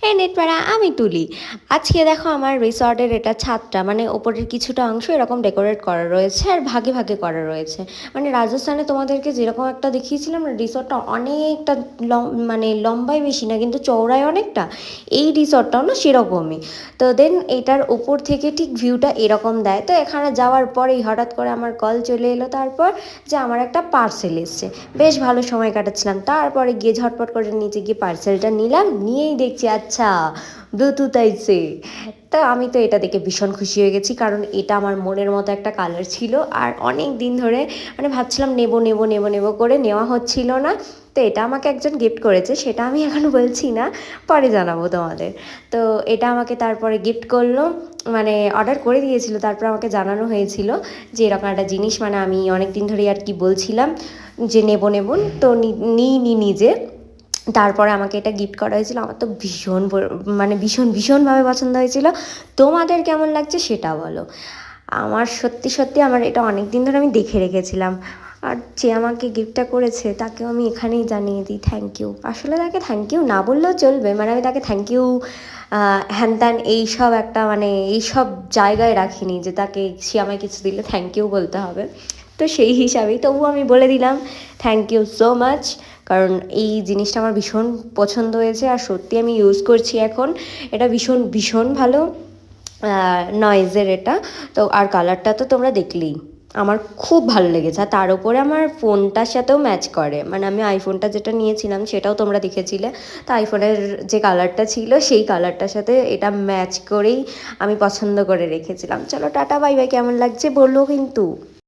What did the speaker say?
এই নেটপাড়া আমি তুলি। আজকে দেখো আমার রিসর্টের এটা ছাদটা মানে ওপরের কিছুটা অংশ এরকম ডেকোরেট করা রয়েছে আর ভাগে ভাগে করা রয়েছে। মানে রাজস্থানে তোমাদেরকে যেরকম একটা দেখিয়েছিলাম না রিসর্টটা অনেকটা মানে লম্বায় বেশি না কিন্তু চওড়ায় অনেকটা, এই রিসর্টটাও না সেরকমই। তো দেন এটার ওপর থেকে ঠিক ভিউটা এরকম দেয়। তো এখানে যাওয়ার পরেই হঠাৎ করে আমার কল চলে এলো তারপর যে আমার একটা পার্সেল এসছে। বেশ ভালো সময় কাটাচ্ছিলাম, তারপরে গিয়ে ঝটপট করে নিচে গিয়ে পার্সেলটা নিলাম, নিয়েই দেখছি আচ্ছা ব্লুটুথ আইছে। তা আমি তো এটা দেখে ভীষণ খুশি হয়ে গেছি, কারণ এটা আমার মনের মতো একটা কালার ছিল আর অনেক দিন ধরে মানে ভাবছিলাম নেব নেব নেব নেব করে নেওয়া হচ্ছিল না। তো এটা আমাকে একজন গিফট করেছে, সেটা আমি এখন বলছি না, পরে জানাবো তোমাদের। তো এটা আমাকে তারপরে গিফট করলো, মানে অর্ডার করে দিয়েছিল, তারপর আমাকে জানানো হয়েছিল যে এরকম একটা জিনিস, মানে আমি অনেক দিন ধরেই আর কি বলছিলাম যে নেব নেব, তো নিইনি নিজে। তারপরে আমাকে এটা গিফট করা হয়েছিল, আমার তো ভীষণ মানে ভীষণ ভীষণভাবে পছন্দ হয়েছিল। তোমাদের কেমন লাগছে সেটা বলো। আমার সত্যি সত্যি আমার এটা অনেক দিন ধরে আমি দেখে রেখেছিলাম। আর যে আমাকে গিফটটা করেছে তাকেও আমি এখানেই জানিয়ে দিই থ্যাংক ইউ। আসলে তাকে থ্যাংক ইউ না বললেও চলবে, মানে আমি তাকে থ্যাংক ইউ হ্যান ত্যান এইসব একটা মানে এইসব জায়গায় রাখিনি যে তাকে সে আমায় কিছু দিলে থ্যাংক ইউ বলতে হবে। তো সেই হিসাবেই তবুও আমি বলে দিলাম থ্যাংক ইউ সো মাচ, কারণ এই জিনিসটা আমার ভীষণ পছন্দ হয়েছে আর সত্যি আমি ইউজ করছি এখন। এটা ভীষণ ভীষণ ভালো নয়েজের এটা। তো আর কালারটা তো তোমরা দেখলেই, আমার খুব ভালো লেগেছে। আর তার উপরে আমার ফোনটার সাথেও ম্যাচ করে, মানে আমি আইফোনটা যেটা নিয়েছিলাম সেটাও তোমরা দেখেছিলে। তো আইফোনের যে কালারটা ছিল সেই কালারটার সাথে এটা ম্যাচ করেই আমি পছন্দ করে রেখেছিলাম। চলো টাটা বাই বাই, কেমন লাগছে বললো কিন্তু।